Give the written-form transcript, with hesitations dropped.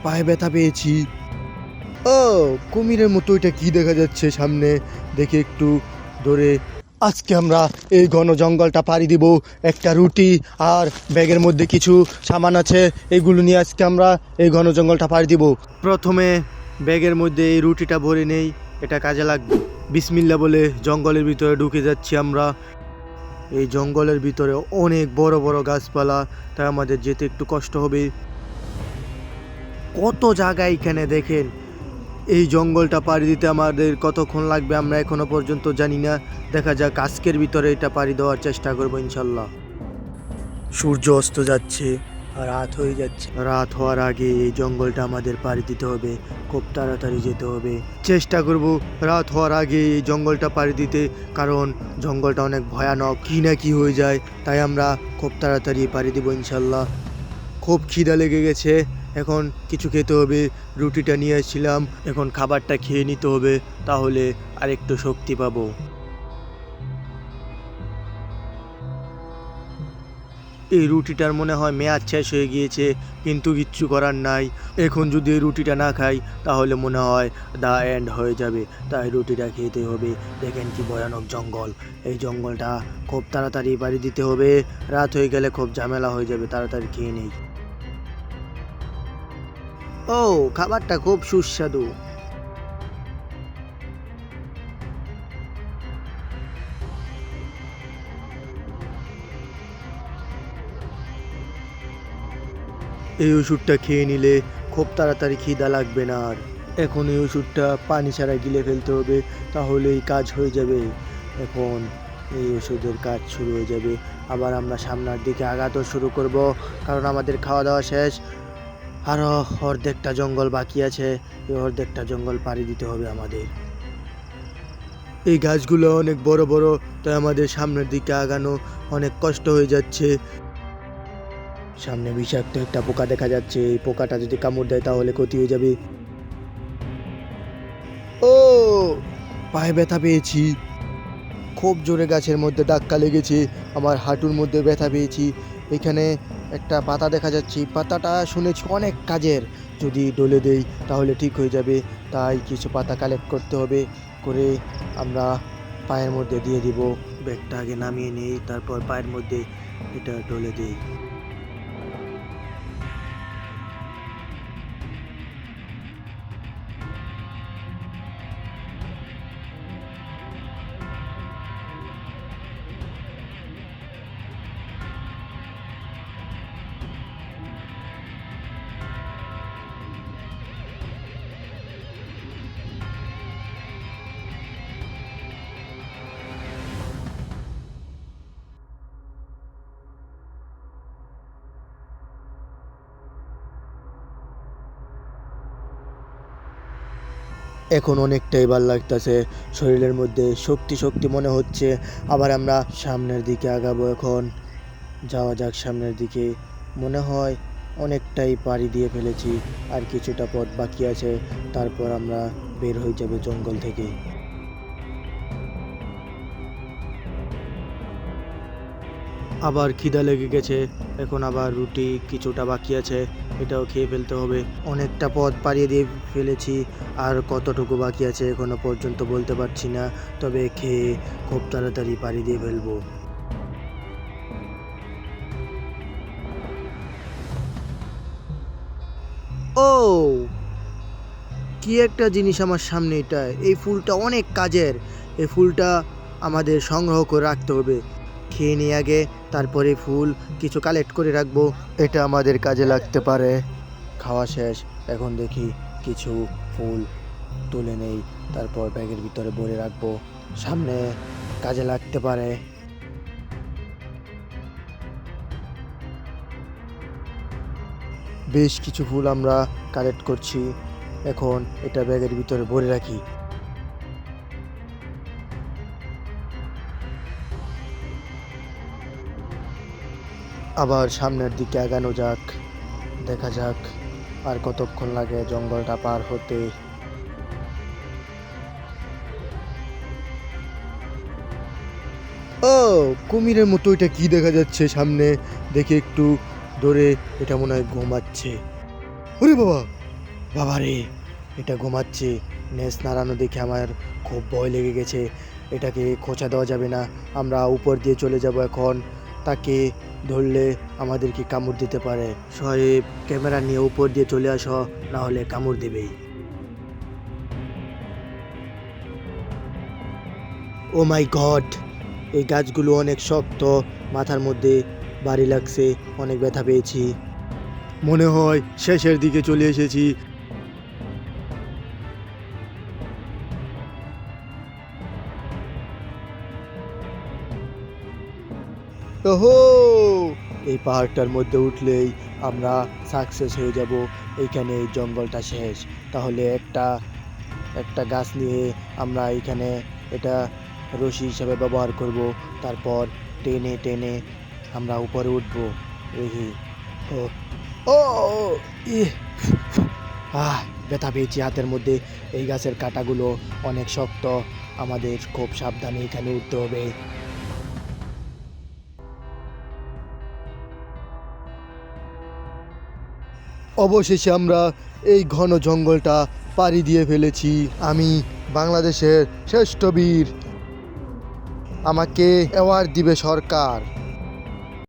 পায়ে ব্যথা পেয়েছি। ও, কুমিরের মতো এটা কি দেখা যাচ্ছে সামনে, দেখে একটু দূরে। আজকে আমরা এই ঘন জঙ্গলটা পাড়ি দিব। একটা রুটি আর ব্যাগের মধ্যে কিছু সামান আছে, এগুলো নিয়ে আজকে আমরা এই ঘন জঙ্গলটা পাড়ি দিব। প্রথমে ব্যাগের মধ্যে এই রুটিটা ভরে নেই, এটা কাজে লাগবে। বিসমিল্লাহ বলে জঙ্গলের ভিতরে ঢুকে যাচ্ছি আমরা। এই জঙ্গলের ভিতরে অনেক বড় বড় গাছপালা, তাই আমাদের যেতে একটু কষ্ট হবে। কত জায়গা এখানে দেখেন। এই জঙ্গলটা পাড়ি দিতে আমাদের কতক্ষণ লাগবে আমরা এখনো পর্যন্ত জানি না। দেখা যাক, আজকের ভিতরে এটা পাড়ি দেওয়ার চেষ্টা করবো ইনশাল্লাহ। সূর্য অস্ত যাচ্ছে আর রাত হয়ে যাচ্ছে। রাত হওয়ার আগে এই জঙ্গলটা আমাদের পাড়ি দিতে হবে, খুব তাড়াতাড়ি যেতে হবে। চেষ্টা করব রাত হওয়ার আগে এই জঙ্গলটা পাড়ি দিতে, কারণ জঙ্গলটা অনেক ভয়ানক, কি না কি হয়ে যায়। তাই আমরা খুব তাড়াতাড়ি পাড়ি দিব ইনশাল্লাহ। খুব খিদা লেগে গেছে, এখন কিছু খেতে হবে। রুটিটা নিয়ে এসেছিলাম, এখন খাবারটা খেয়ে নিতে হবে, তাহলে আরেকটু শক্তি পাবো। এই রুটিটার মনে হয় মেয়াদ শেষ হয়ে গিয়েছে, কিন্তু কিচ্ছু করার নাই। এখন যদি এই রুটিটা না খাই তাহলে মনে হয় দ্য এন্ড হয়ে যাবে, তাই রুটিটা খেতে হবে। দেখেন কি ভয়ানক জঙ্গল, এই জঙ্গলটা খুব তাড়াতাড়ি বাড়ি দিতে হবে, রাত হয়ে গেলে খুব ঝামেলা হয়ে যাবে। তাড়াতাড়ি খেয়ে নেই। ও, খাবারটা খুব সুস্বাদু। এই ওষুধটা খেয়ে নিলে খুব তাড়াতাড়ি খিদা লাগবে না আর। এখন এই ওষুধটা পানি ছাড়া গিলে ফেলতে হবে, তাহলেই কাজ হয়ে যাবে। এখন এই ওষুধের কাজ শুরু হয়ে যাবে। আবার আমরা সামনের দিকে আগাতে শুরু করব, কারণ আমাদের খাওয়া দাওয়া শেষ। আরও অর্ধেকটা জঙ্গল বাকি আছে, এই অর্ধেকটা জঙ্গল পাড়ি দিতে হবে আমাদের। এই গাছগুলো অনেক বড় বড়, তাই আমাদের সামনের দিকে আগানো অনেক কষ্ট হয়ে যাচ্ছে। সামনে বিষাক্ত একটা পোকা দেখা যাচ্ছে, এই পোকাটা যদি কামড় দেয় তাহলে ক্ষতি হয়ে যাবে। ও, পায়ে ব্যথা পেয়েছি, খুব জোরে গাছের মধ্যে ধাক্কা লেগেছে, আমার হাঁটুর মধ্যে ব্যথা পেয়েছি। এখানে একটা পাতা দেখা যাচ্ছে, পাতাটা শুনেছি অনেক কাজের, যদি ডলে দেই তাহলে ঠিক হয়ে যাবে। তাই কিছু পাতা কালেক্ট করতে হবে, করে আমরা পায়ের মধ্যে দিয়ে দিব। ব্যাগটা আগে নামিয়ে নেই, তারপর পায়ের মধ্যে এটা ডলে দিই। এখন অনেকটাই ভালো লাগতেছে, শরীরের মধ্যে শক্তি শক্তি মনে হচ্ছে। আবার আমরা সামনের দিকে আগাবো। এখন যাওয়া যাক সামনের দিকে। মনে হয় অনেকটাই পাড়ি দিয়ে ফেলেছি, আর কিছুটা পথ বাকি আছে, তারপর আমরা বের হয়ে যাব জঙ্গল থেকে। আবার খিদা লেগে গেছে, এখন আবার রুটি কিছুটা বাকি আছে, এটাও খেয়ে ফেলতে হবে। অনেকটা পথ পাড়িয়ে দিয়ে ফেলেছি, আর কতটুকু বাকি আছে এখনো পর্যন্ত বলতে পারছি না, তবে খেয়ে খুব তাড়াতাড়ি পাড়ি দিয়ে ফেলবো। ও, কি একটা জিনিস আমার সামনে, এটা এই ফুলটা অনেক কাজের। এই ফুলটা আমাদের সংগ্রহ করে রাখতে হবে, খেয়ে নিয়ে আগে, তারপরে ফুল কিছু কালেক্ট করে রাখবো, এটা আমাদের কাজে লাগতে পারে। খাওয়া শেষ, এখন দেখি কিছু ফুল তুলে নেই, তারপর ব্যাগের ভিতরে ভরে রাখবো, সামনে কাজে লাগতে পারে। বেশ কিছু ফুল আমরা কালেক্ট করছি, এখন এটা ব্যাগের ভিতরে ভরে রাখি। আবার সামনের দিকে আগানো যাক, দেখা যাক আর কতক্ষণ লাগে জঙ্গলটা পার হতে। ও, কুমিরের মতো এটা কি দেখা যাচ্ছে সামনে, দেখে একটু দূরে। এটা মনে হয় ঘুমাচ্ছে। ওরে বাবা, বাবারে, এটা ঘুমাচ্ছে। নেস নাড়ানো দেখে আমার খুব ভয় লেগে গেছে। এটাকে খোঁচা দেওয়া যাবে না। আমরা উপর দিয়ে চলে যাব এখন। তাকে ধরলে আমাদেরকে কামড় দিতে পারে। সাহেব, ক্যামেরা নিয়ে উপর দিয়ে চলে আসো, না হলে কামড় দেবেই। ও মাই গড, এই গাছগুলো অনেক শক্ত। মাথার মধ্যে বাড়ি লাগছে, অনেক ব্যথা পেয়েছি। মনে হয় শেষের দিকে চলে এসেছি। ওহো, এই পাহাড়টার মধ্যে উঠলেই আমরা সাকসেস হয়ে যাব। এইখানে এই জঙ্গলটা শেষ। তাহলে একটা একটা গাছ নিয়ে আমরা এখানে এটা রশি হিসাবে ব্যবহার করব। তারপর টেনে টেনে আমরা উপরে উঠব। এই ও ও ই আহ, ব্যথা পেয়েছি হাতের মধ্যে। এই গাছের কাঁটাগুলো অনেক শক্ত। আমাদের খুব সাবধানে এখানে উঠতে হবে। অবশেষে আমরা এই ঘন জঙ্গলটা পাড়ি দিয়ে ফেলেছি। আমি বাংলাদেশের শ্রেষ্ঠ বীর। আমাকে অ্যাওয়ার্ড দিবে সরকার।